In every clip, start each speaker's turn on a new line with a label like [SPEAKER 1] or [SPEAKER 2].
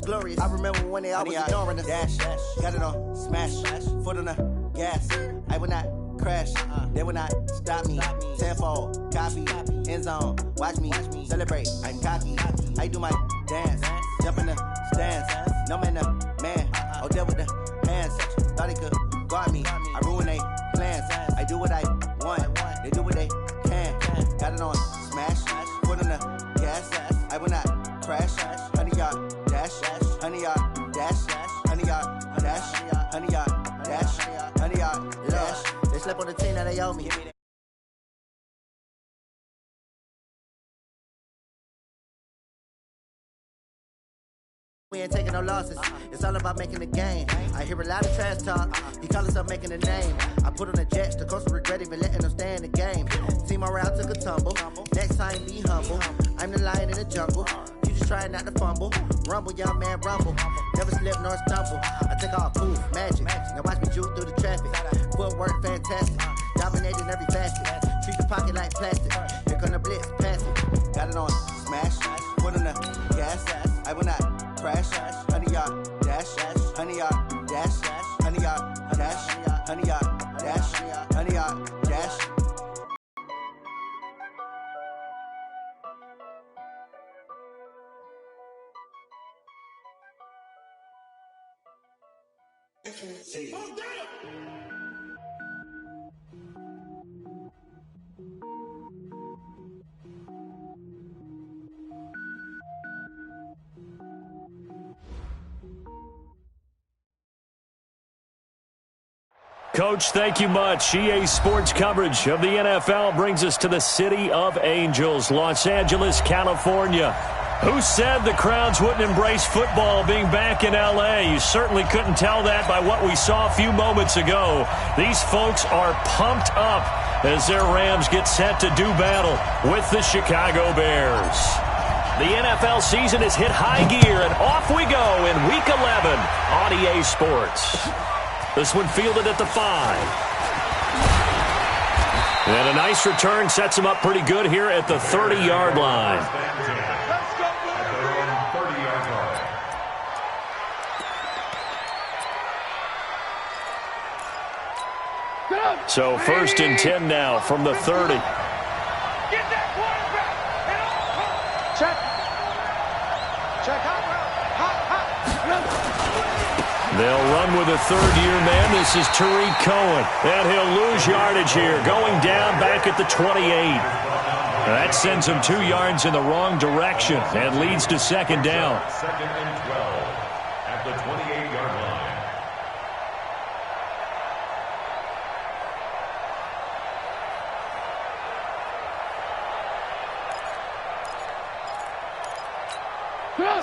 [SPEAKER 1] glorious. I remember when they always ignoring us. Dash, got it on, smash, foot on the gas. I will not crash, they will not stop me. Tenfold, copy, end zone, watch me celebrate. I'm cocky, I do my dance, jump in the stands. No man, man, oh there with the hands. Thought he could guard me, I ruin they plans. I do what I want, they do what they can. Got it on, smash, foot on the gas. I will not crash, 100-yard dash, 100-yard dash, 100-yard dash, 100-yard dash, 100-yard dash. They slept on the team that they owe me. We ain't taking no losses. It's all about making the game. I hear a lot of trash talk. He call himself making a name. I put on the Jets. The coach regret even letting them stay in the game. Team morale took a tumble. Next time, be humble. I'm the lion in the jungle. You just trying not to fumble. Rumble, young man, rumble. Never slip nor stumble. I take off, poof, magic. Now watch me juke through the traffic. Footwork, fantastic. Dominating every facet. Treat the pocket like plastic. Here come the blitz, pass it. Got it on, smash. Put on the gas. I will not crash, 100-yard dash, 100-yard dash, 100-yard dash, 100-yard dash, 100-yard dash.
[SPEAKER 2] Coach, thank you much. EA Sports coverage of the NFL brings us to the City of Angels, Los Angeles, California. Who said the crowds wouldn't embrace football being back in L.A.? You certainly couldn't tell that by what we saw a few moments ago. These folks are pumped up as their Rams get set to do battle with the Chicago Bears. The NFL season has hit high gear, and off we go in Week 11 on EA Sports. This one fielded at the 5. And a nice return sets him up pretty good here at the 30-yard line. So 1st and 10 now from the 30. They'll run with a third-year man. This is Tariq Cohen. And he'll lose yardage here, going down back at the 28. That sends him 2 yards in the wrong direction and leads to 2nd down.
[SPEAKER 3] 2nd and 12 at the 28-yard line.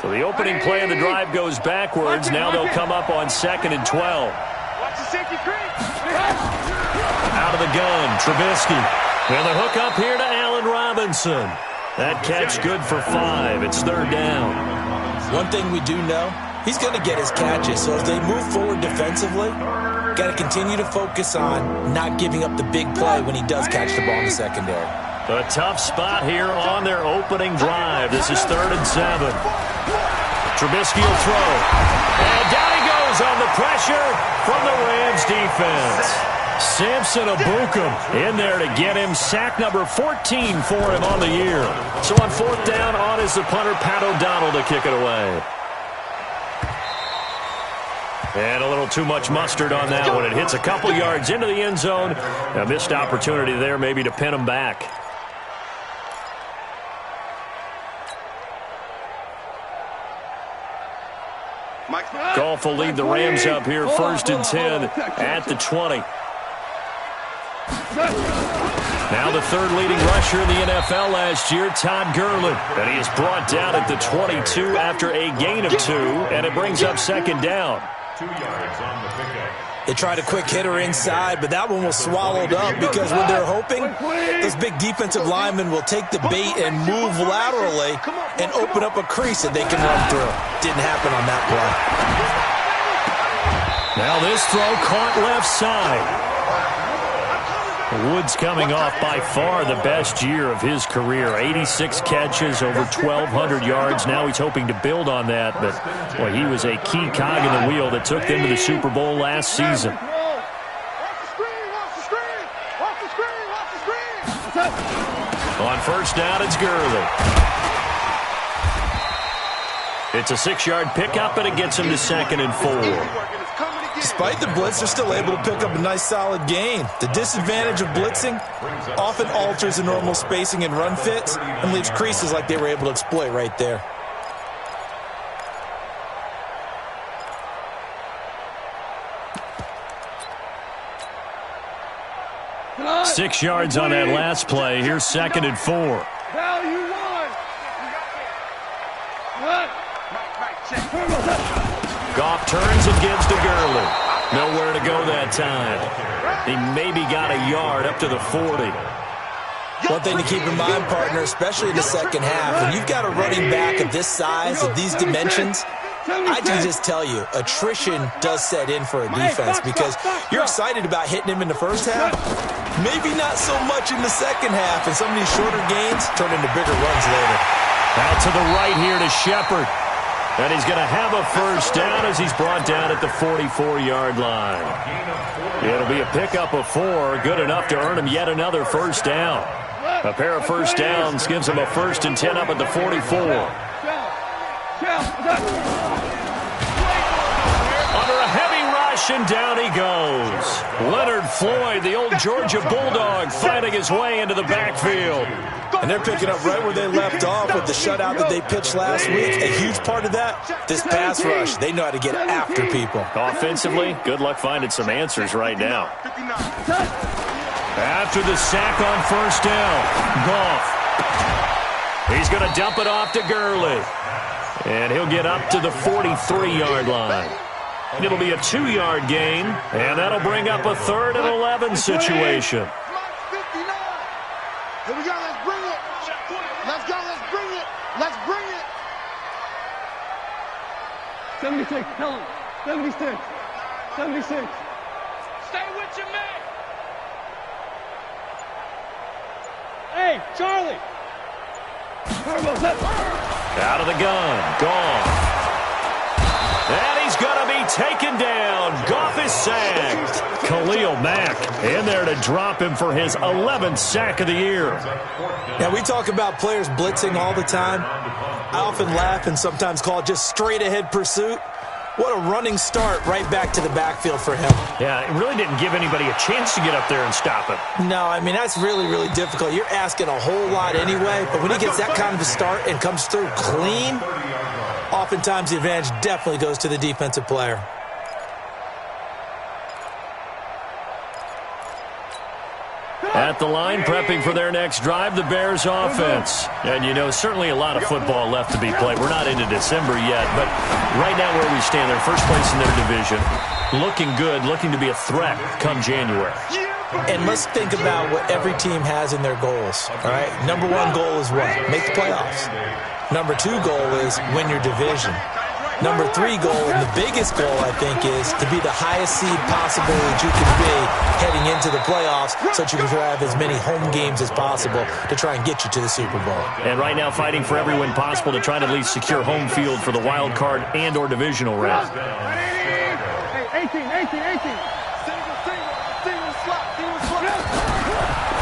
[SPEAKER 2] So the opening play of the drive goes backwards. Now they'll come up on 2nd and 12.
[SPEAKER 4] Watch the safety creep.
[SPEAKER 2] Out of the gun, Trubisky. And the hook up here to Allen Robinson. That catch good for 5. It's 3rd down.
[SPEAKER 5] One thing we do know, he's going to get his catches. So as they move forward defensively, got to continue to focus on not giving up the big play when he does catch the ball in the secondary.
[SPEAKER 2] A tough spot here on their opening drive. This is 3rd and 7. Trubisky will throw. And down he goes on the pressure from the Rams defense. Samson Ebukam in there to get him. Sack number 14 for him on the year. So on 4th down, on is the punter, Pat O'Donnell, to kick it away. And a little too much mustard on that one. It hits a couple yards into the end zone. A missed opportunity there maybe to pin him back. Goff will lead the Rams up here, 1st and 10 at the 20. Now the 3rd leading rusher in the NFL last year, Todd Gurley. And he is brought down at the 22 after a gain of 2, and it brings up 2nd down.
[SPEAKER 3] 2 yards on the pickup.
[SPEAKER 5] They tried a quick hitter inside, but that one was swallowed up because when they're hoping, those big defensive linemen will take the bait and move laterally and open up a crease that they can run through. Didn't happen on that play.
[SPEAKER 2] Now this throw caught left side. Woods coming off by far the best year of his career. 86 catches, over 1,200 yards. Now he's hoping to build on that, but boy, he was a key cog in the wheel that took them to the Super Bowl last season. On first down, it's Gurley. It's a 6-yard pickup, and it gets him to 2nd and 4.
[SPEAKER 5] Despite the blitz, they're still able to pick up a nice solid gain. The disadvantage of blitzing often alters the normal spacing and run fits and leaves creases like they were able to exploit right there.
[SPEAKER 2] Six yards on that last play. Here's 2nd and 4. Goff turns and gives to Gurley. Nowhere to go that time. He maybe got a yard up to the 40.
[SPEAKER 5] One thing to keep in mind, partner, especially in the second half, when you've got a running back of this size, of these dimensions, I can just tell you, attrition does set in for a defense because you're excited about hitting him in the first half. Maybe not so much in the second half, and some of these shorter gains turn into bigger runs later.
[SPEAKER 2] Out to the right here to Shepard. And he's going to have a first down as he's brought down at the 44-yard line. It'll be a pickup of 4, good enough to earn him yet another first down. A pair of first downs gives him a 1st and 10 up at the 44. Under a heavy rush, and down he goes. Leonard Floyd, the old Georgia Bulldog, fighting his way into the backfield.
[SPEAKER 5] And they're picking up right where they left off with the shutout that they pitched last week. A huge part of that, this pass rush. They know how to get after people.
[SPEAKER 2] Offensively, good luck finding some answers right now. After the sack on first down, Goff. He's going to dump it off to Gurley. And he'll get up to the 43-yard line. It'll be a 2-yard gain, and that'll bring up a 3rd and 11 situation.
[SPEAKER 6] Here we go, let's bring it. Let's go, let's bring it. Let's bring it.
[SPEAKER 7] 76, tell him. 76. 76.
[SPEAKER 4] Stay with your man.
[SPEAKER 7] Hey, Charlie.
[SPEAKER 2] Out of the gun, Goff. And he's going to be taken down. Goff is sacked. Khalil Mack in there to drop him for his 11th sack of the year.
[SPEAKER 5] Now, we talk about players blitzing all the time. I often laugh and sometimes call it just straight-ahead pursuit. What a running start right back to the backfield for him.
[SPEAKER 2] Yeah, it really didn't give anybody a chance to get up there and stop him.
[SPEAKER 5] No, I mean, that's really, really difficult. You're asking a whole lot anyway, but when he gets that kind of a start and comes through clean, oftentimes the advantage definitely goes to the defensive player.
[SPEAKER 2] At the line, prepping for their next drive, the Bears offense. And, you know, certainly a lot of football left to be played. We're not into December yet, but right now where we stand, they're first place in their division. Looking good, looking to be a threat come January.
[SPEAKER 5] And let's think about what every team has in their goals, all right? Number 1 goal is what? Make the playoffs. Number 2 goal is win your division. Number 3 goal, and the biggest goal, I think, is to be the highest seed possible that you can be heading into the playoffs so that you can have as many home games as possible to try and get you to the Super Bowl.
[SPEAKER 2] And right now fighting for every win possible to try to at least secure home field for the wild card and or divisional round.
[SPEAKER 7] 18.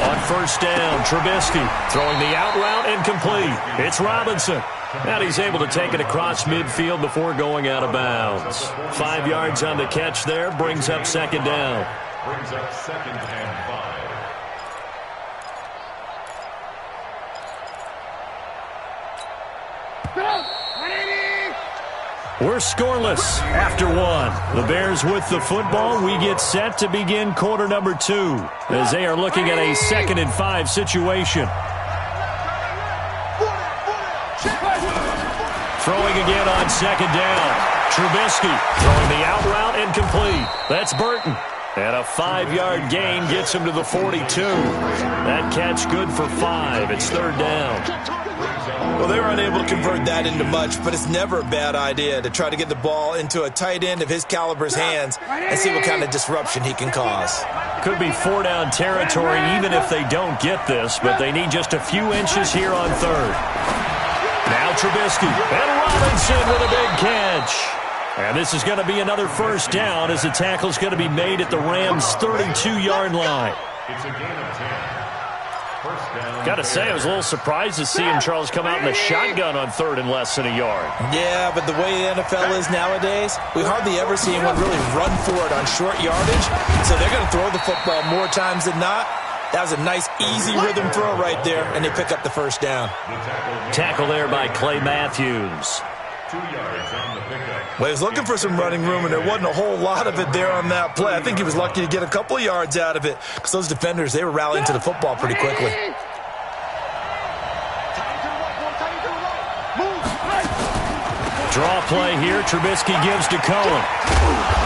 [SPEAKER 2] On first down, Trubisky throwing the out route incomplete. It's Robinson. And he's able to take it across midfield before going out of bounds. 5 yards on the catch there, brings up 2nd down.
[SPEAKER 3] Brings up 2nd and 5.
[SPEAKER 2] We're scoreless after 1. The Bears with the football. We get set to begin quarter number 2 as they are looking at a 2nd and 5 situation. Throwing again on 2nd down. Trubisky throwing the out route incomplete. That's Burton. And a 5-yard gain gets him to the 42. That catch good for 5. It's 3rd down.
[SPEAKER 5] Well, they were unable to convert that into much, but it's never a bad idea to try to get the ball into a tight end of his caliber's hands and see what kind of disruption he can cause.
[SPEAKER 2] Could be 4-down territory even if they don't get this, but they need just a few inches here on third. Now Trubisky and Robinson with a big catch. And this is going to be another first down as the tackle's going to be made at the Rams' 32-yard line.
[SPEAKER 3] It's a gain of 10.
[SPEAKER 2] Got to say, I was a little surprised to see him, Charles, come out in the shotgun on third and less than a yard.
[SPEAKER 5] Yeah, but the way the NFL is nowadays, we hardly ever see anyone really run for it on short yardage. So they're going to throw the football more times than not. That was a nice, easy rhythm throw right there, and they pick up the first down.
[SPEAKER 2] Tackle there by Clay Matthews.
[SPEAKER 3] 2 yards on the pickup.
[SPEAKER 5] Well, he was looking for some running room, and there wasn't a whole lot of it there on that play. I think he was lucky to get a couple of yards out of it because those defenders, they were rallying to the football pretty quickly.
[SPEAKER 2] Draw play here. Trubisky gives to Cohen.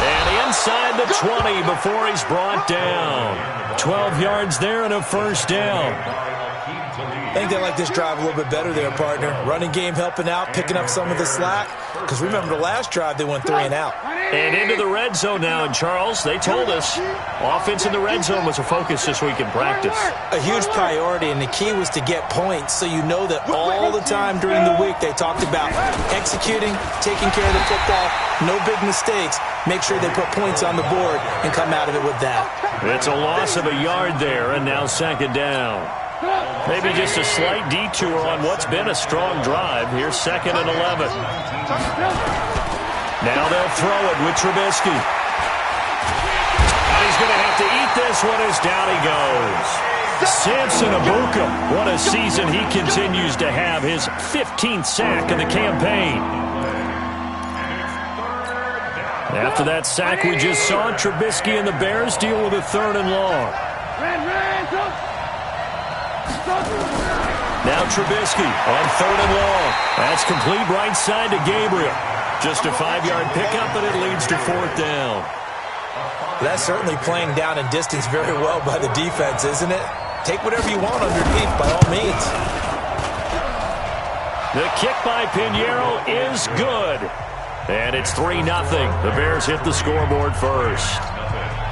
[SPEAKER 2] And inside the 20 before he's brought down. 12 yards there and a first down.
[SPEAKER 5] I think they like this drive a little bit better there, partner. Running game helping out, picking up some of the slack. Because remember the last drive, they went 3 and out.
[SPEAKER 2] And into the red zone now. And Charles, they told us offense in the red zone was a focus this week in practice.
[SPEAKER 5] A huge priority, and the key was to get points. So you know that all the time during the week they talked about executing, taking care of the football, no big mistakes. Make sure they put points on the board and come out of it with that.
[SPEAKER 2] It's a loss of a yard there, and now second down. Maybe just a slight detour on what's been a strong drive. Here's 2nd and 11. Now they'll throw it with Trubisky. And he's going to have to eat this one as down he goes. Samson Abuka, what a season he continues to have. His 15th sack of the campaign. After that sack we just saw, Trubisky and the Bears deal with a 3rd and long. Now Trubisky on 3rd and long. That's complete right side to Gabriel. Just a 5-yard pickup, but it leads to 4th down.
[SPEAKER 5] That's certainly playing down in distance very well by the defense, isn't it? Take whatever you want underneath, by all means.
[SPEAKER 2] The kick by Pinheiro is good. And it's 3-0. The Bears hit the scoreboard first.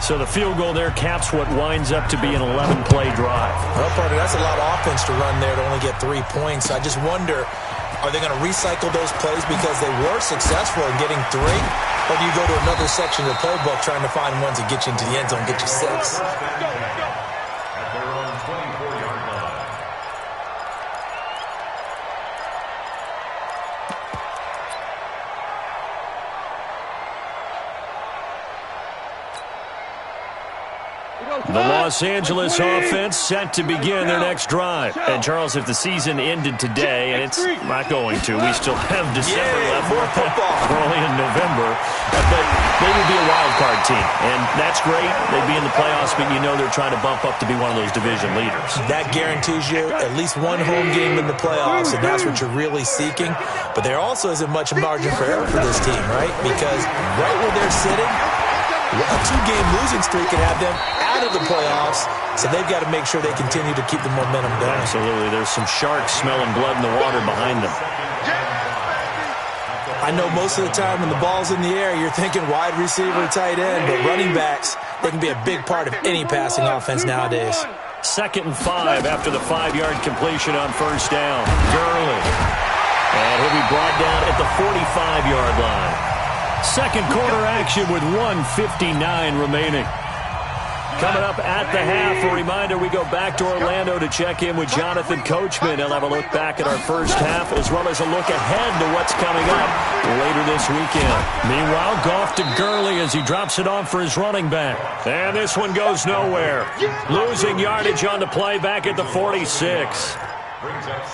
[SPEAKER 2] So the field goal there caps what winds up to be an 11-play drive.
[SPEAKER 5] Well, partner, that's a lot of offense to run there to only get 3 points. I just wonder, are they going to recycle those plays because they were successful in getting 3? Or do you go to another section of the playbook trying to find ones that get you into the end zone, get you 6?
[SPEAKER 3] At their own 24-yard line.
[SPEAKER 2] The Los Angeles offense set to begin their next drive. And, Charles, if the season ended today, and it's not going to, we still have December left.
[SPEAKER 5] More football.
[SPEAKER 2] Early in November. But they would be a wild card team. And that's great. They'd be in the playoffs, but you know they're trying to bump up to be one of those division leaders.
[SPEAKER 5] That guarantees you at least one home game in the playoffs, and that's what you're really seeking. But there also isn't much margin for error for this team, right? Because right where they're sitting, a 2-game losing streak can have them out of the playoffs, so they've got to make sure they continue to keep the momentum going.
[SPEAKER 2] Absolutely. There's some sharks smelling blood in the water behind them.
[SPEAKER 5] I know most of the time when the ball's in the air, you're thinking wide receiver, tight end, but running backs, they can be a big part of any passing offense nowadays.
[SPEAKER 2] 2nd and 5 after the 5-yard completion on first down. Gurley. And he'll be brought down at the 45-yard line. Second quarter action with 1:59 remaining. Coming up at the half, a reminder, we go back to Orlando to check in with Jonathan Coachman. He'll have a look back at our first half as well as a look ahead to what's coming up later this weekend. Meanwhile, Goff to Gurley as he drops it off for his running back. And this one goes nowhere. Losing yardage on the play back at the 46.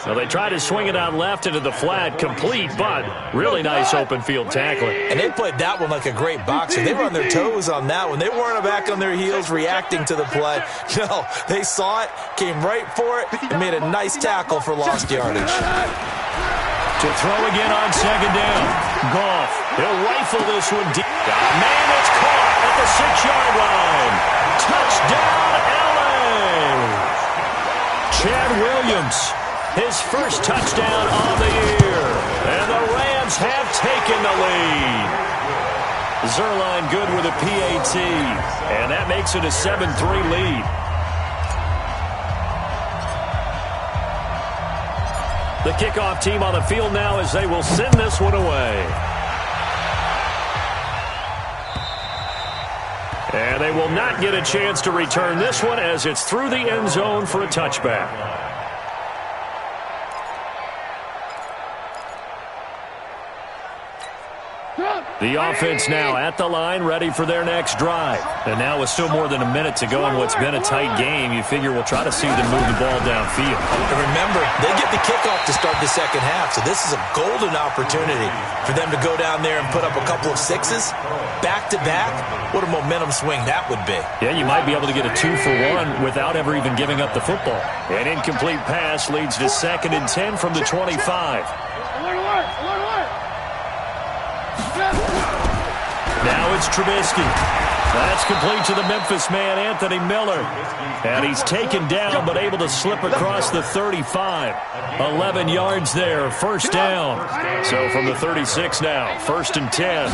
[SPEAKER 2] So they try to swing it out left into the flat, complete, but really nice open field tackling.
[SPEAKER 5] And they played that one like a great boxer. They were on their toes on that one. They weren't back on their heels reacting to the play. No, they saw it, came right for it, and made a nice tackle for lost yardage.
[SPEAKER 2] To throw again on second down. Goff, he'll rifle this one deep. Man, it's caught at the 6-yard line. Touchdown, LA! Chad Williams his first touchdown of the year. And the Rams have taken the lead. Zerline good with a PAT. And that makes it a 7-3 lead. The kickoff team on the field now as they will send this one away. And they will not get a chance to return this one as it's through the end zone for a touchback. The offense now at the line, ready for their next drive. And now with still more than a minute to go in what's been a tight game, you figure we'll try to see them move the ball downfield.
[SPEAKER 5] And remember, they get the kickoff to start the second half, so this is a golden opportunity for them to go down there and put up a couple of sixes back-to-back. What a momentum swing that would be.
[SPEAKER 2] Yeah, you might be able to get a 2-for-1 without ever even giving up the football. An incomplete pass leads to 2nd and 10 from the 25. Now it's Trubisky. That's complete to the Memphis man, Anthony Miller. And he's taken down but able to slip across the 35. 11 yards there, first down. So from the 36 now, 1st and 10.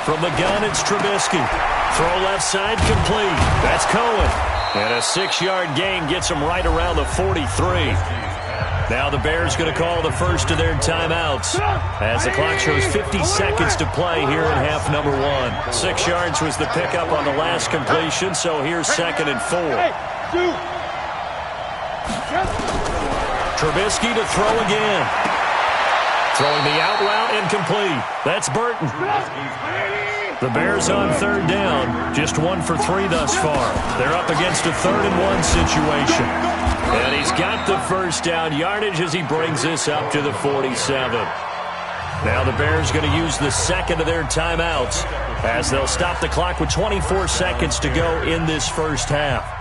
[SPEAKER 2] From the gun, it's Trubisky. Throw left side complete. That's Cohen. And a 6-yard gain gets him right around the 43. Now the Bears going to call the first of their timeouts as the clock shows 50 seconds to play here in half number 1. 6 yards was the pickup on the last completion, so here's 2nd and 4. Trubisky to throw again. Throwing the out route incomplete. That's Burton. The Bears on 3rd down, just 1 for 3 thus far. They're up against a 3rd and 1 situation. And he's got the first down yardage as he brings this up to the 47. Now the Bears going to use the second of their timeouts as they'll stop the clock with 24 seconds to go in this first half.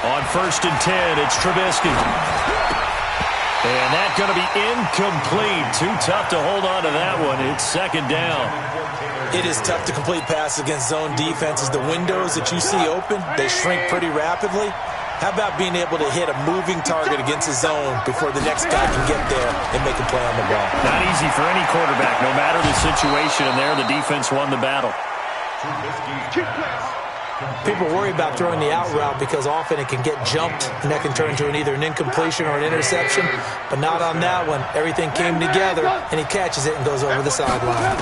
[SPEAKER 2] On 1st and 10, it's Trubisky. And that's going to be incomplete. Too tough to hold on to that one. It's 2nd down.
[SPEAKER 5] It is tough to complete passes against zone defenses. The windows that you see open, they shrink pretty rapidly. How about being able to hit a moving target against a zone before the next guy can get there and make a play on the ball?
[SPEAKER 2] Not easy for any quarterback. No matter the situation in there, the defense won the battle.
[SPEAKER 5] People worry about throwing the out route because often it can get jumped and that can turn into either an incompletion or an interception, but not on that one. Everything came together and he catches it and goes over the sideline.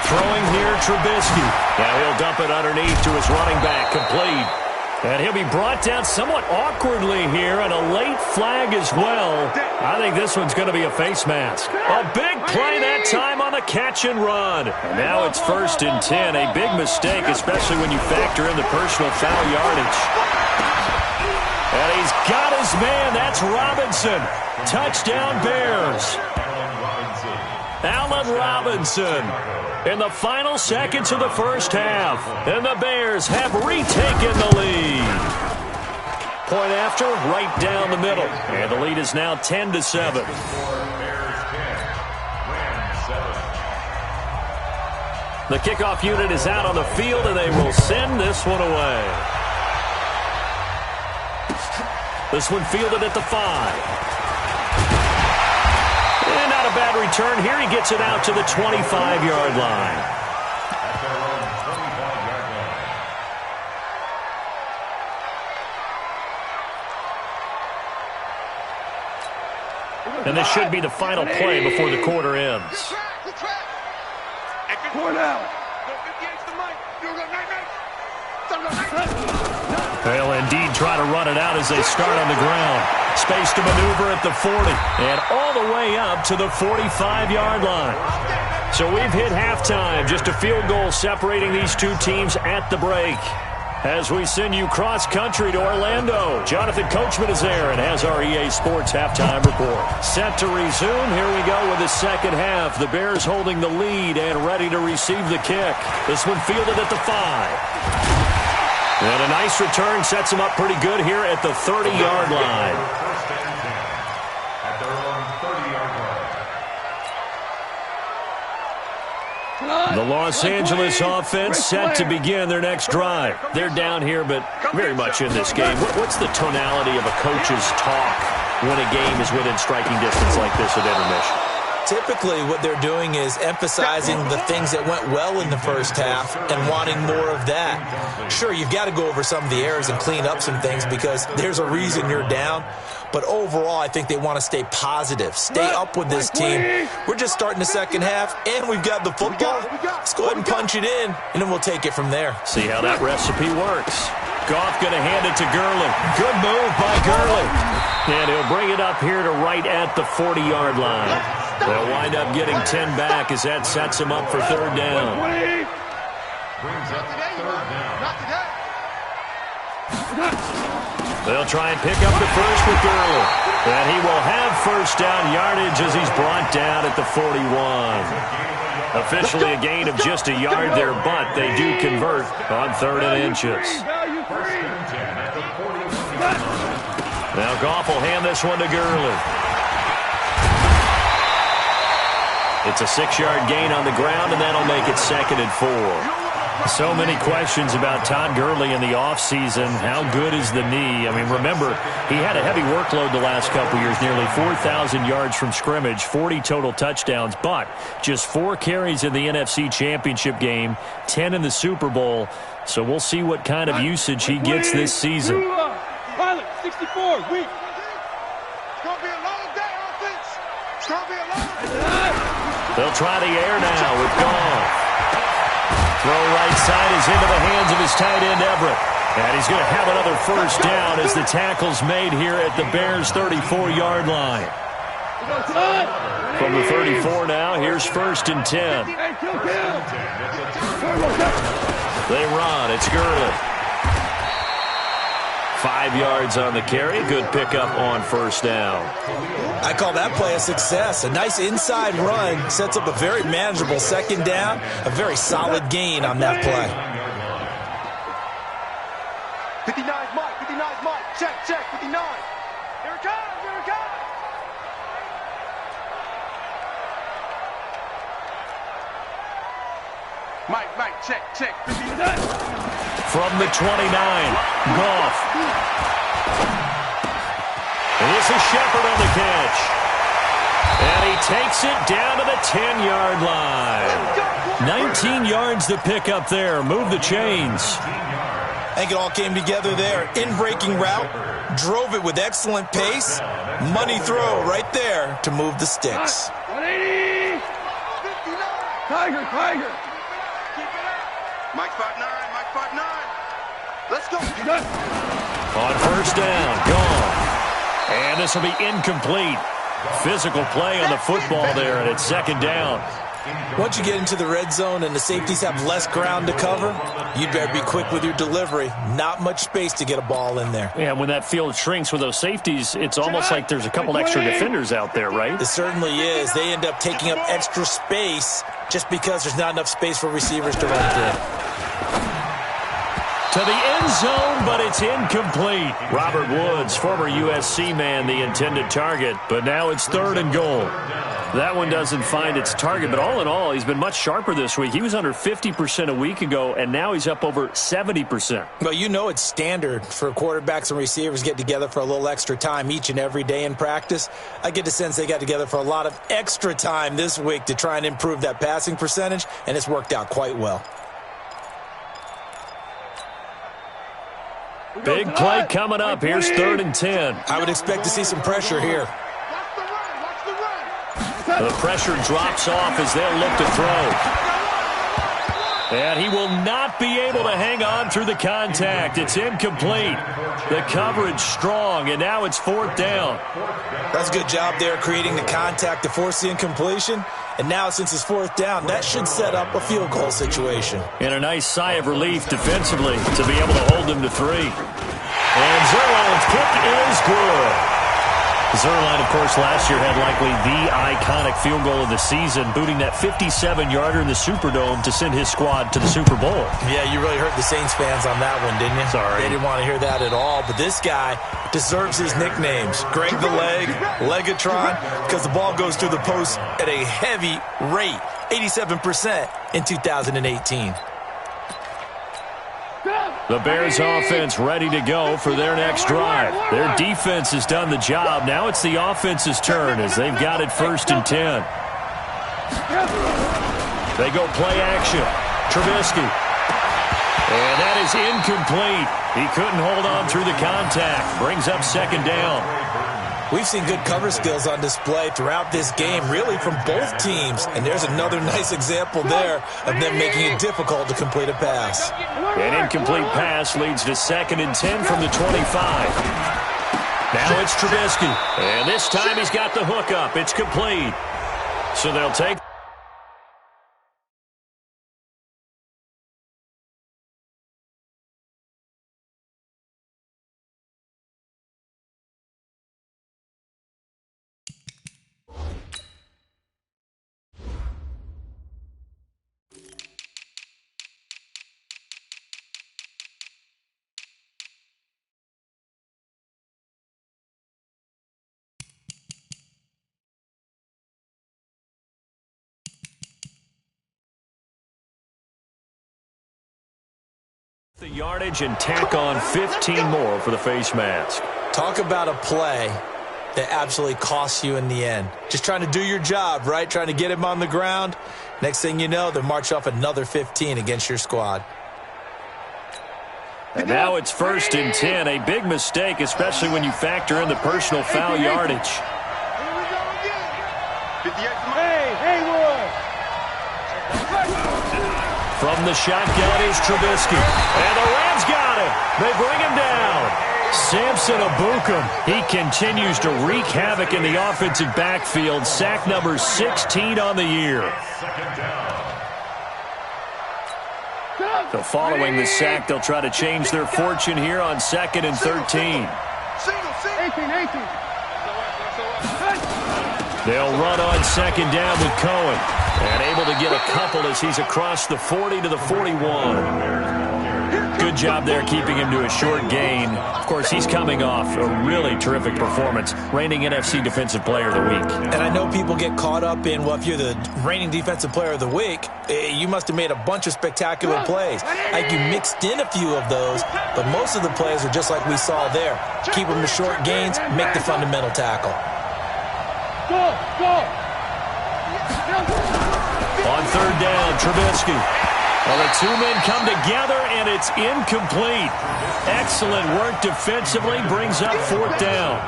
[SPEAKER 2] Throwing here, Trubisky. Now he'll dump it underneath to his running back, complete. And he'll be brought down somewhat awkwardly here, and a late flag as well. I think this one's going to be a face mask. A big play that time on the catch and run. And now it's 1st and 10. A big mistake, especially when you factor in the personal foul yardage. And he's got his man. That's Robinson. Touchdown Bears. Allen Robinson in the final seconds of the first half. And the Bears have retaken the lead. Point after, right down the middle. And the lead is now 10-7. The kickoff unit is out on the field, and they will send this one away. This one fielded at the 5. And not a bad return here. He gets it out to the 25-yard line. And this should be the final play before the quarter ends. They'll indeed try to run it out as they start on the ground. Space to maneuver at the 40 and all the way up to the 45-yard line. So we've hit halftime. Just a field goal separating these two teams at the break. As we send you cross-country to Orlando, Jonathan Coachman is there and has our EA Sports halftime report. Set to resume. Here we go with the second half. The Bears holding the lead and ready to receive the kick. This one fielded at the 5. And a nice return sets them up pretty good here at the 30-yard line.
[SPEAKER 3] First and 10 at their own 30-yard line.
[SPEAKER 2] The Los Angeles offense set to begin their next drive. They're down here, but very much in this game. What's the tonality of a coach's talk when a game is within striking distance like this at intermission?
[SPEAKER 5] Typically, what they're doing is emphasizing the things that went well in the first half and wanting more of that. Sure, you've got to go over some of the errors and clean up some things because there's a reason you're down. But overall, I think they want to stay positive, stay up with this team. We're just starting the second half, and we've got the football. Let's go ahead and punch it in, and then we'll take it from there.
[SPEAKER 2] See how that recipe works. Goff going to hand it to Gurley. Good move by Gurley. And he'll bring it up here to right at the 40-yard line. They'll wind up getting 10 back as that sets them up for third down.
[SPEAKER 3] Brings up third down.
[SPEAKER 2] They'll try and pick up the first with Gurley. And he will have first down yardage as he's brought down at the 41. Officially a gain of just a yard there, but they do convert on 3rd and inches. Now Goff will hand this one to Gurley. It's a 6-yard gain on the ground, and that'll make it 2nd and 4. So many questions about Todd Gurley in the offseason. How good is the knee? I mean, remember, he had a heavy workload the last couple years, nearly 4,000 yards from scrimmage, 40 total touchdowns, but just 4 carries in the NFC Championship game, 10 in the Super Bowl. So we'll see what kind of usage he gets this season.
[SPEAKER 7] Pilot, 64, weak.
[SPEAKER 6] It's going to be a long day, offense. It's going to be a long day.
[SPEAKER 2] They'll try the air now with Goff. Throw right side is into the hands of his tight end, Everett. And he's going to have another first down as the tackle's made here at the Bears' 34-yard line. From the 34 now, here's 1st and 10. They run. It's Gurley. 5 yards on the carry. Good pickup on first down.
[SPEAKER 5] I call that play a success. A nice inside run sets up a very manageable 2nd down. A very solid gain on that play.
[SPEAKER 6] 59's Mike, 59's Mike. Check, 59. Here it comes, here it comes. Mike, check. 59.
[SPEAKER 2] From the 29, Goff. And this is Shepard on the catch. And he takes it down to the 10-yard line. 19 yards to pick up there. Move the chains.
[SPEAKER 5] I think it all came together there. In-breaking route. Drove it with excellent pace. Money throw right there to move the sticks.
[SPEAKER 7] 180. Tiger.
[SPEAKER 6] Mike 5'9". Let's go.
[SPEAKER 2] On first down, Goff. And this will be incomplete. Physical play on the football there, and it's 2nd down.
[SPEAKER 5] Once you get into the red zone and the safeties have less ground to cover, you'd better be quick with your delivery. Not much space to get a ball in there.
[SPEAKER 2] Yeah, when that field shrinks with those safeties, it's almost like there's a couple extra defenders out there, right?
[SPEAKER 5] It certainly is. They end up taking up extra space just because there's not enough space for receivers to run through.
[SPEAKER 2] To the end zone, but it's incomplete. Robert Woods, former USC man, the intended target, but now it's 3rd and goal. That one doesn't find its target, but all in all, he's been much sharper this week. He was under 50% a week ago, and now he's up over 70%.
[SPEAKER 5] Well, you know it's standard for quarterbacks and receivers to get together for a little extra time each and every day in practice. I get the sense they got together for a lot of extra time this week to try and improve that passing percentage, and it's worked out quite well.
[SPEAKER 2] Big play coming up. Here's 3rd and 10.
[SPEAKER 5] I would expect to see some pressure here.
[SPEAKER 2] The pressure drops off as they'll look to throw. And he will not be able to hang on through the contact. It's incomplete. The coverage strong, and now it's 4th down.
[SPEAKER 5] That's a good job there creating the contact to force the incompletion. And now, since it's 4th down, that should set up a field goal situation.
[SPEAKER 2] And a nice sigh of relief defensively to be able to hold them to 3. And Zerlin's kick is good. Zuerlein, of course, last year had likely the iconic field goal of the season, booting that 57-yarder in the Superdome to send his squad to the Super Bowl.
[SPEAKER 5] Yeah, you really hurt the Saints fans on that one, didn't you?
[SPEAKER 2] Sorry.
[SPEAKER 5] They didn't want to hear that at all. But this guy deserves his nicknames. Greg the Leg, Legatron, because the ball goes through the post at a heavy rate, 87% in 2018.
[SPEAKER 2] The Bears offense ready to go for their next drive. Their defense has done the job. Now it's the offense's turn as they've got it 1st and 10. They go play action. Trubisky. And that is incomplete. He couldn't hold on through the contact. Brings up 2nd down.
[SPEAKER 5] We've seen good cover skills on display throughout this game, really from both teams. And there's another nice example there of them making it difficult to complete a pass.
[SPEAKER 2] An incomplete pass leads to 2nd and 10 from the 25. Now it's Trubisky. And this time he's got the hook up. It's complete. So they'll take... the yardage and tack on 15 more for the face mask.
[SPEAKER 5] Talk about a play that absolutely costs you in the end. Just trying to do your job, right? Trying to get him on the ground. Next thing you know, they'll march off another 15 against your squad.
[SPEAKER 2] And now it's 1st and 10. A big mistake, especially when you factor in the personal foul yardage. From the shotgun is Trubisky. And the Rams got him. They bring him down. Samson Ebukam. He continues to wreak havoc in the offensive backfield. Sack number 16 on the year. So following the sack, they'll try to change their fortune here on 2nd and 13.
[SPEAKER 7] 18.
[SPEAKER 2] They'll run on 2nd down with Cohen. And able to get a couple as he's across the 40 to the 41. Good job there keeping him to a short gain. Of course, he's coming off a really terrific performance, reigning NFC Defensive Player of the Week.
[SPEAKER 5] And I know people get caught up in, well, if you're the reigning Defensive Player of the Week, you must have made a bunch of spectacular plays. Like you mixed in a few of those, but most of the plays are just like we saw there. Keep them to short gains, make the fundamental tackle.
[SPEAKER 7] Go!
[SPEAKER 2] On 3rd down, Trubisky. Well, the two men come together, and it's incomplete. Excellent work defensively, brings up 4th down.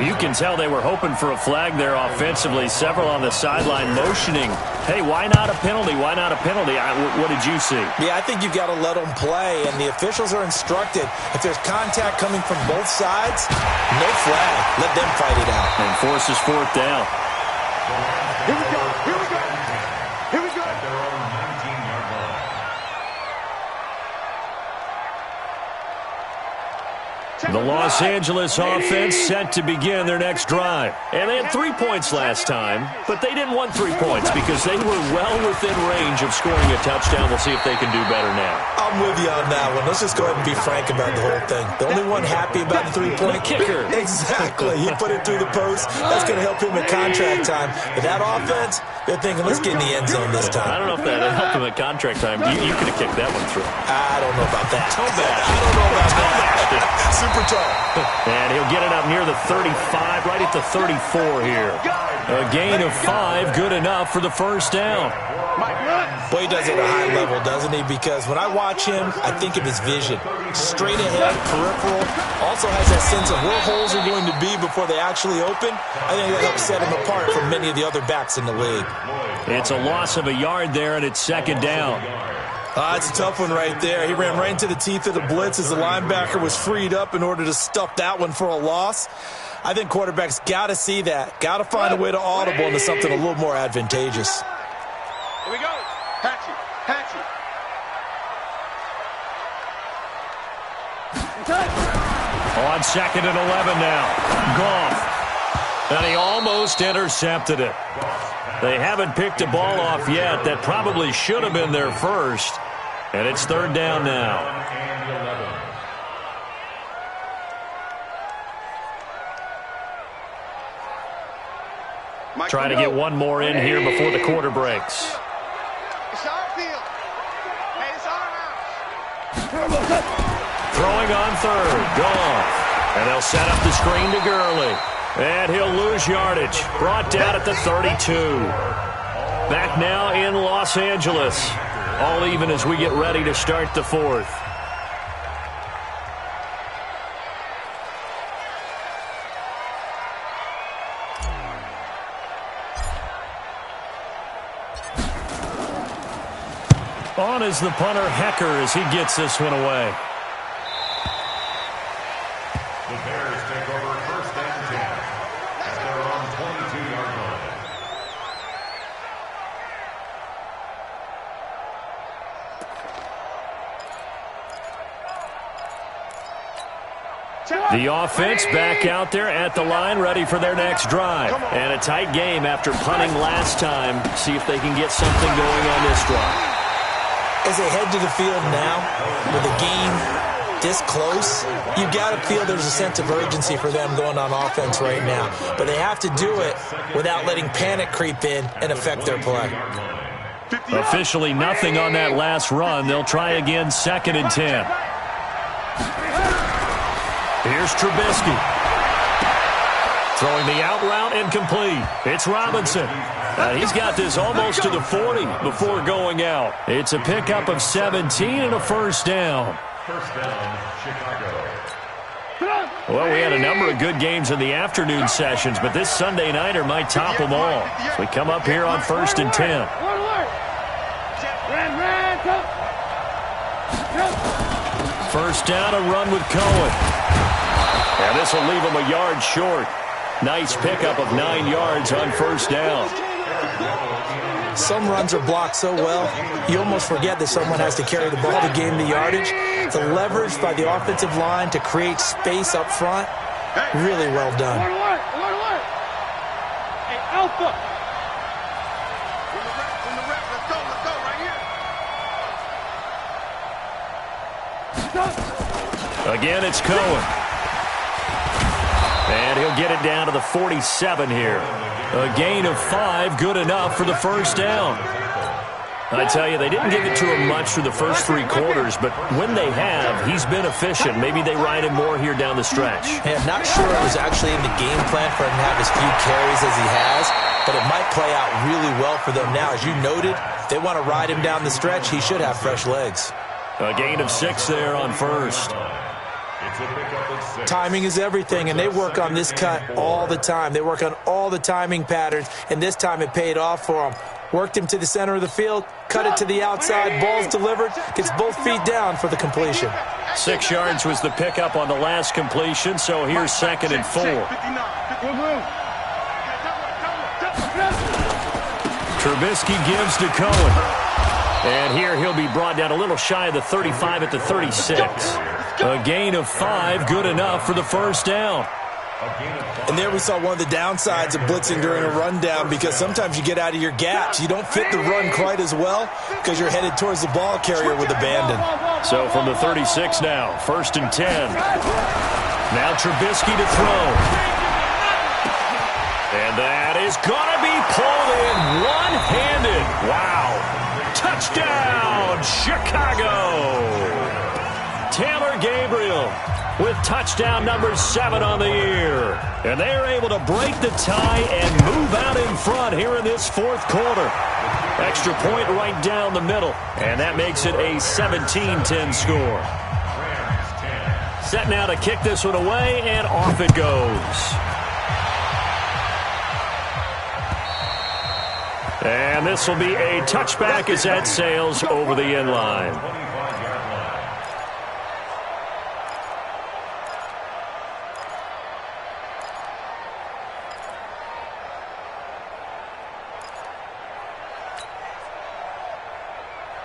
[SPEAKER 2] You can tell they were hoping for a flag there offensively. Several on the sideline motioning, hey, why not a penalty? Why not a penalty? What did you see?
[SPEAKER 5] Yeah, I think you've got to let them play, and the officials are instructed. If there's contact coming from both sides, no flag. Let them fight it out.
[SPEAKER 2] And forces 4th down.
[SPEAKER 6] Here we go.
[SPEAKER 2] The Los Angeles offense set to begin their next drive. And they had 3 points last time, but they didn't want 3 points because they were well within range of scoring a touchdown. We'll see if they can do better now.
[SPEAKER 5] I'm with you on that one. Let's just go ahead and be frank about the whole thing. The only one happy about the 3-point
[SPEAKER 2] kicker.
[SPEAKER 5] Exactly. He put it through the post. That's going to help him at contract time. But that offense, they're thinking, let's get in the end zone this time.
[SPEAKER 2] I don't know if that helped him at contract time. You could have kicked that one through.
[SPEAKER 5] I don't know about that.
[SPEAKER 2] Toe bash.
[SPEAKER 5] I don't know about that. Super tall.
[SPEAKER 2] And he'll get it up near the 35, right at the 34 here. A gain of 5, good enough for the 1st down.
[SPEAKER 5] Boy, he does it at a high level, doesn't he? Because when I watch him, I think of his vision. Straight ahead, peripheral. Also has that sense of where holes are going to be before they actually open. I think that helps set him apart from many of the other backs in the league.
[SPEAKER 2] It's a loss of a yard there, and it's 2nd down.
[SPEAKER 5] It's a tough one right there. He ran right into the teeth of the blitz as the linebacker was freed up in order to stuff that one for a loss. I think quarterbacks got to see that. Got to find a way to audible into something a little more advantageous.
[SPEAKER 6] Here we go. Patchy.
[SPEAKER 2] On 2nd and 11 now. Goff. And he almost intercepted it. They haven't picked a ball off yet. That probably should have been their first. And it's third down now. Trying to get one more in here before the quarter breaks.
[SPEAKER 7] It's our field. Hey, it's our house.
[SPEAKER 2] Throwing on third. Goff. And they'll set up the screen to Gurley. And he'll lose yardage. Brought down at the 32. Back now in Los Angeles. All even as we get ready to start the fourth. On is the punter, Hecker, as he gets this one away.
[SPEAKER 3] The Bears take over first and 10 at their own 22-yard line.
[SPEAKER 2] The offense back out there at the line, ready for their next drive. And a tight game after punting last time. See if they can get something going on this drive.
[SPEAKER 5] As they head to the field now, with a game this close, you got to feel there's a sense of urgency for them going on offense right now. But they have to do it without letting panic creep in and affect their play.
[SPEAKER 2] Officially nothing on that last run. They'll try again, 2nd and 10. Here's Trubisky. Throwing the out route incomplete. It's Robinson. He's got this almost to the 40 before going out. It's a pickup of 17 and a first down.
[SPEAKER 3] First down, Chicago.
[SPEAKER 2] Well, we had a number of good games in the afternoon sessions, but this Sunday nighter might top them all. So we come up here on 1st and 10. First down, a run with Cohen. And this will leave him a yard short. Nice pickup of 9 yards on first down.
[SPEAKER 5] Some runs are blocked so well, you almost forget that someone has to carry the ball to gain the yardage. The leverage by the offensive line to create space up front, really well done.
[SPEAKER 7] Hey, Alpha. Win the rep. Let's go right here.
[SPEAKER 2] Again, it's Cohen. And he'll get it down to the 47 here. A gain of 5, good enough for the first down. I tell you, they didn't give it to him much through the first 3 quarters, but when they have, he's been efficient. Maybe they ride him more here down the stretch.
[SPEAKER 5] Yeah, I'm not sure it was actually in the game plan for him to have as few carries as he has, but it might play out really well for them now. As you noted, they want to ride him down the stretch. He should have fresh legs.
[SPEAKER 2] A gain of 6 there on first.
[SPEAKER 5] Timing is everything, and they work on this cut all the time. They work on all the timing patterns, and this time it paid off for them. Worked him to the center of the field, cut it to the outside, ball's delivered, gets both feet down for the completion.
[SPEAKER 2] 6 yards was the pickup on the last completion, so here's 2nd and 4. Trubisky gives to Cohen. And here he'll be brought down a little shy of the 35 at the 36. A gain of 5, good enough for the first down.
[SPEAKER 5] And there we saw one of the downsides of blitzing during a rundown, because sometimes you get out of your gaps. You don't fit the run quite as well because you're headed towards the ball carrier with abandon.
[SPEAKER 2] So from the 36 now, 1st and 10. Now Trubisky to throw. And that is going to be pulled in one-handed. Wow. Touchdown, Chicago. Taylor Gabriel with touchdown number 7 on the year. And they are able to break the tie and move out in front here in this 4th quarter. Extra point right down the middle. And that makes it a 17-10 score. Set now to kick this one away, and off it goes. And this will be a touchback as that sails over the end line.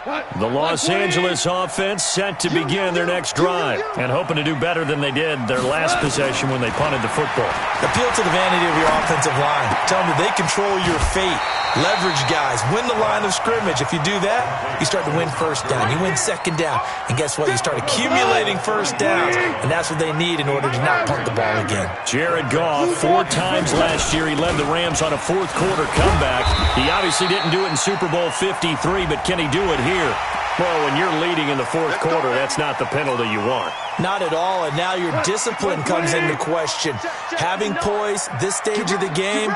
[SPEAKER 2] The Los Angeles offense set to begin their next drive and hoping to do better than they did their last possession when they punted the football.
[SPEAKER 5] Appeal to the vanity of your offensive line. Tell them that they control your fate. Leverage guys. Win the line of scrimmage. If you do that, you start to win first down. You win second down. And guess what? You start accumulating first downs. And that's what they need in order to not punt the ball again.
[SPEAKER 2] Jared Goff, 4 times last year, he led the Rams on a fourth-quarter comeback. He obviously didn't do it in Super Bowl 53, but can he do it here? Well, when you're leading in the fourth quarter, that's not the penalty you want.
[SPEAKER 5] Not at all, and now your discipline comes into question. Having poise this stage of the game,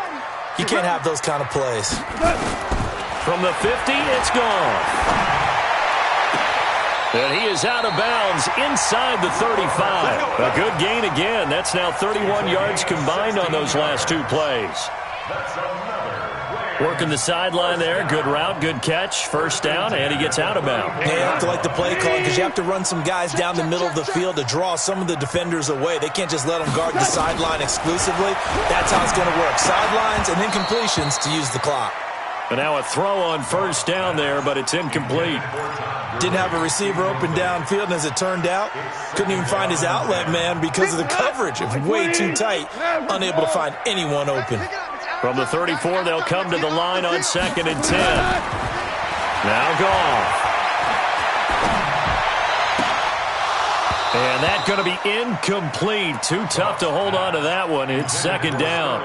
[SPEAKER 5] you can't have those kind of plays.
[SPEAKER 2] From the 50, it's gone. And he is out of bounds inside the 35. A good gain again. That's now 31 yards combined on those last 2 plays. Working the sideline there. Good route, good catch. First down, and he gets out of bounds.
[SPEAKER 5] Yeah, you have to like the play call because you have to run some guys down the middle of the field to draw some of the defenders away. They can't just let them guard the sideline exclusively. That's how it's going to work. Sidelines and then completions to use the clock.
[SPEAKER 2] And now a throw on first down there, but it's incomplete.
[SPEAKER 5] Didn't have a receiver open downfield, and as it turned out, couldn't even find his outlet man because of the coverage. It was way too tight, unable to find anyone open.
[SPEAKER 2] From the 34, they'll come to the line on 2nd and 10. Now Goff. And that's going to be incomplete. Too tough to hold on to that one. It's 2nd down.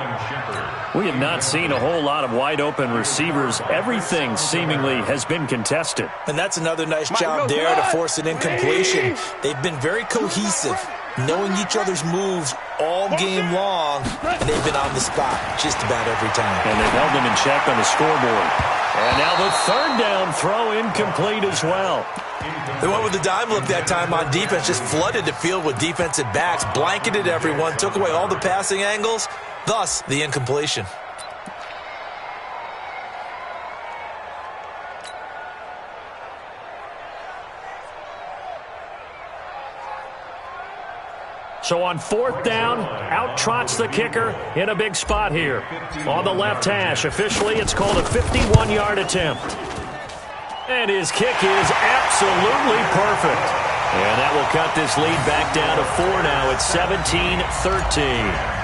[SPEAKER 2] We have not seen a whole lot of wide-open receivers. Everything seemingly has been contested.
[SPEAKER 5] And that's another nice job there to force an incompletion. They've been very cohesive, knowing each other's moves all game long, and they've been on the spot just about every time.
[SPEAKER 2] And they've held them in check on the scoreboard. And now the 3rd down throw incomplete as well.
[SPEAKER 5] They went with the dime look that time on defense, just flooded the field with defensive backs, blanketed everyone, took away all the passing angles, thus the incompletion.
[SPEAKER 2] So on 4th down, out trots the kicker in a big spot here. On the left hash, officially it's called a 51-yard attempt. And his kick is absolutely perfect. And that will cut this lead back down to 4 now. It's 17-13.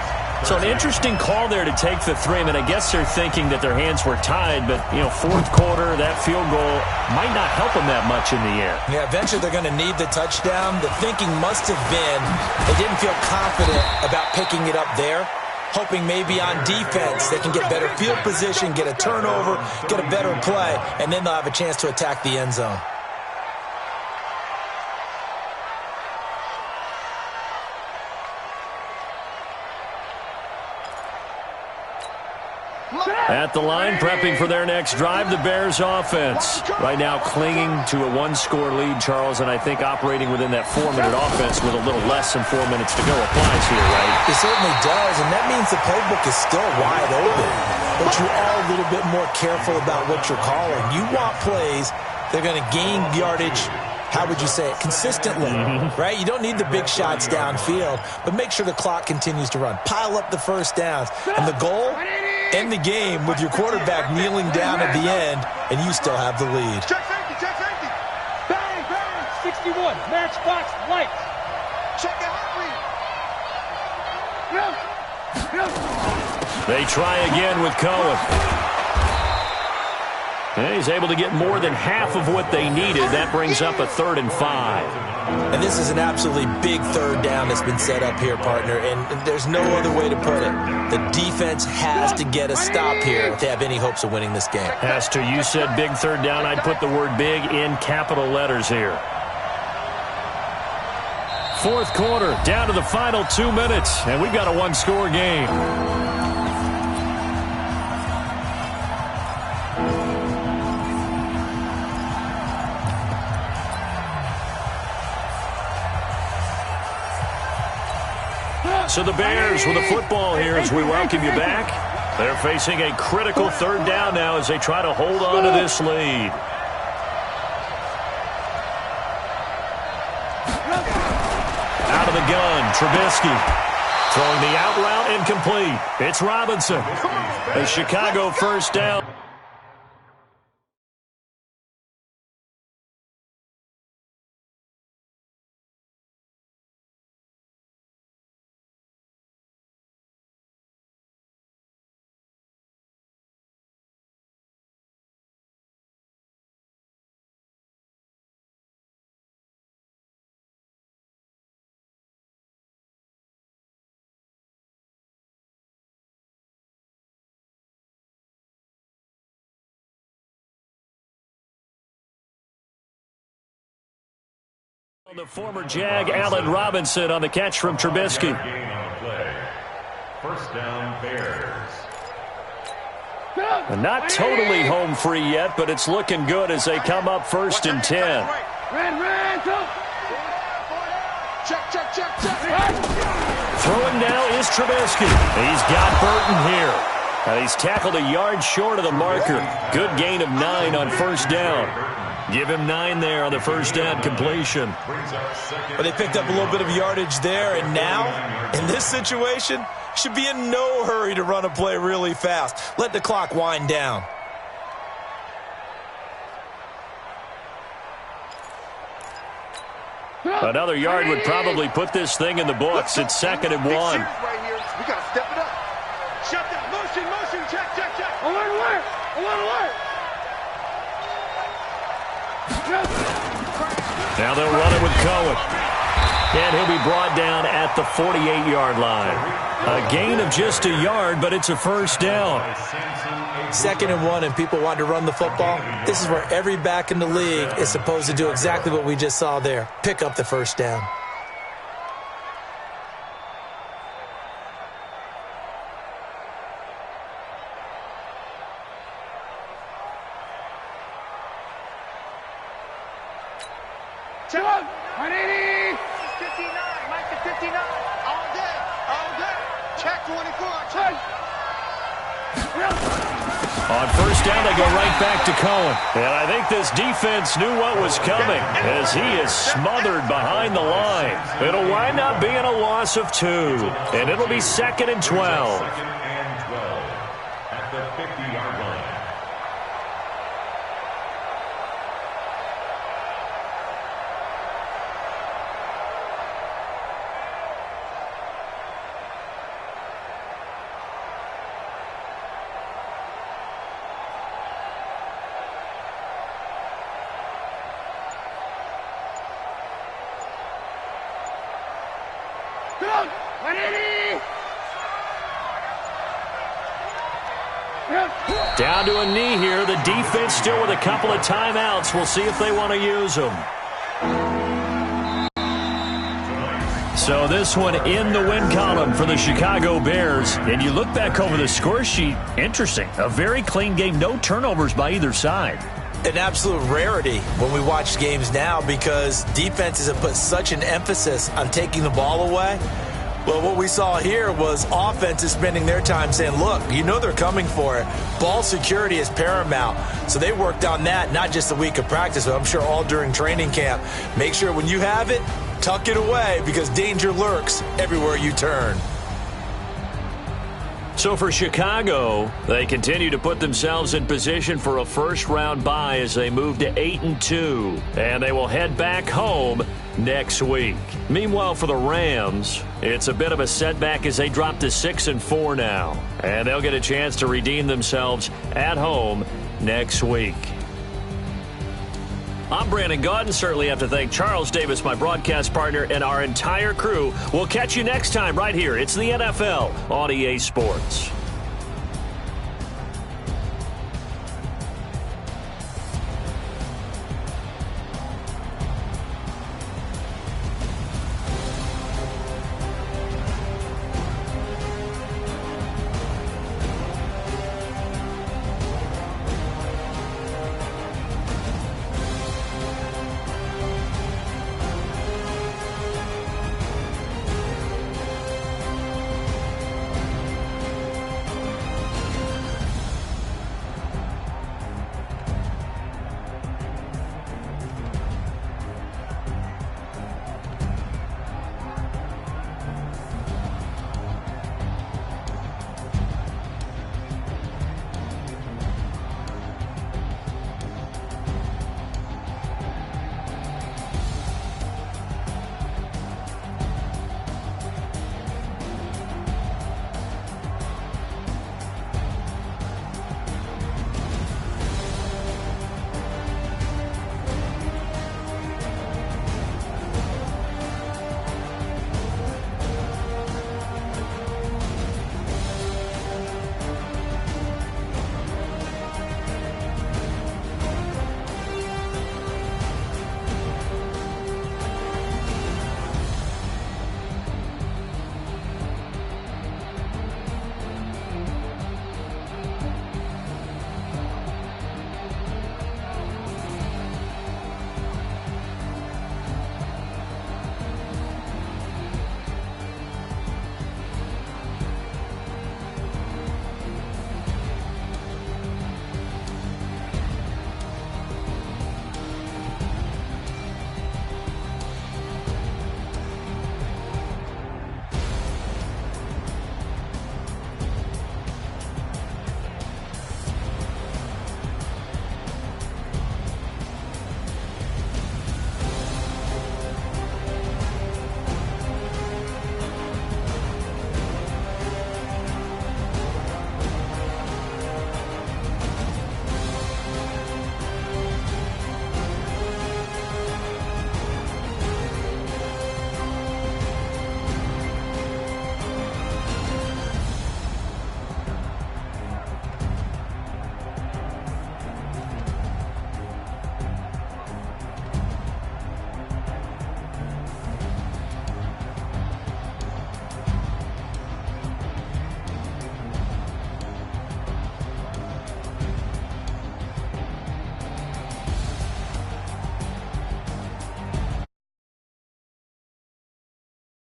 [SPEAKER 2] So an interesting call there to take the 3. I mean, I guess they're thinking that their hands were tied, but, you know, 4th quarter, that field goal might not help them that much in the air.
[SPEAKER 5] Yeah, eventually they're going to need the touchdown. The thinking must have been they didn't feel confident about picking it up there, hoping maybe on defense they can get better field position, get a turnover, get a better play, and then they'll have a chance to attack the end zone.
[SPEAKER 2] At the line, prepping for their next drive, the Bears offense. Right now clinging to a 1-score lead, Charles, and I think operating within that 4-minute offense with a little less than 4 minutes to go applies here, right?
[SPEAKER 5] It certainly does, and that means the playbook is still wide open. But you are a little bit more careful about what you're calling. You want plays that are going to gain yardage, how would you say it, consistently, right? You don't need the big shots downfield, but make sure the clock continues to run. Pile up the first downs, and the goal, end the game with your quarterback kneeling down at the end, and you still have the lead.
[SPEAKER 6] Check safety, check safety. Bang, bang, 61, matchbox, lights. Check the hot read.
[SPEAKER 2] They try again with Cohen. And he's able to get more than half of what they needed. That brings up a 3rd and 5.
[SPEAKER 5] And this is an absolutely big 3rd down that's been set up here, partner, and there's no other way to put it. The defense has to get a stop here if they have any hopes of winning this game.
[SPEAKER 2] Has to. You said big 3rd down. I'd put the word big in capital letters here. 4th quarter, down to the final 2 minutes, and we've got a 1-score game. So the Bears with the football here as we welcome you back. They're facing a critical 3rd down now as they try to hold on to this lead. Out of the gun, Trubisky. Throwing the out route incomplete. It's Robinson. A Chicago 1st down. The former Jag, Allen Robinson, on the catch from Trubisky.
[SPEAKER 3] Gain on the play. First down, Bears.
[SPEAKER 2] And not totally home free yet, but it's looking good as they come up 1st and 10.
[SPEAKER 6] Check.
[SPEAKER 2] Throwing now is Trubisky. He's got Burton here. And he's tackled a yard short of the marker. Good gain of 9 on 1st down. Give him 9 there on the 1st down completion.
[SPEAKER 5] But they picked up a little bit of yardage there, and now, in this situation, should be in no hurry to run a play really fast. Let the clock wind down.
[SPEAKER 2] Another yard would probably put this thing in the books. It's 2nd and 1.
[SPEAKER 6] We got to step it up. Shut down. Motion. Check. Alert.
[SPEAKER 2] Now they'll run it with Cohen. And he'll be brought down at the 48-yard line. A gain of just a yard, but it's a 1st down.
[SPEAKER 5] 2nd and 1, and people want to run the football. This is where every back in the league is supposed to do exactly what we just saw there. Pick up the 1st down.
[SPEAKER 2] On 1st down, they go right back to Cohen. And I think this defense knew what was coming as he is smothered behind the line. It'll wind up being a loss of 2. And it'll be 2nd and 12.
[SPEAKER 3] 2nd and 12 at the 50-yard line.
[SPEAKER 2] Down to a knee here. The defense still with a couple of timeouts. We'll see if they want to use them. So this one in the win column for the Chicago Bears. And you look back over the score sheet, interesting. A very clean game, no turnovers by either side.
[SPEAKER 5] An absolute rarity when we watch games now because defenses have put such an emphasis on taking the ball away. Well, what we saw here was offenses spending their time saying, look, you know they're coming for it. Ball security is paramount. So they worked on that, not just a week of practice, but I'm sure all during training camp. Make sure when you have it, tuck it away because danger lurks everywhere you turn.
[SPEAKER 2] So for Chicago, they continue to put themselves in position for a first-round bye as they move to 8-2. And they will head back home next week. Meanwhile, for the Rams, it's a bit of a setback as they drop to 6-4 now. And they'll get a chance to redeem themselves at home next week. I'm Brandon Gaudin. Certainly have to thank Charles Davis, my broadcast partner, and our entire crew. We'll catch you next time right here. It's the NFL on EA Sports.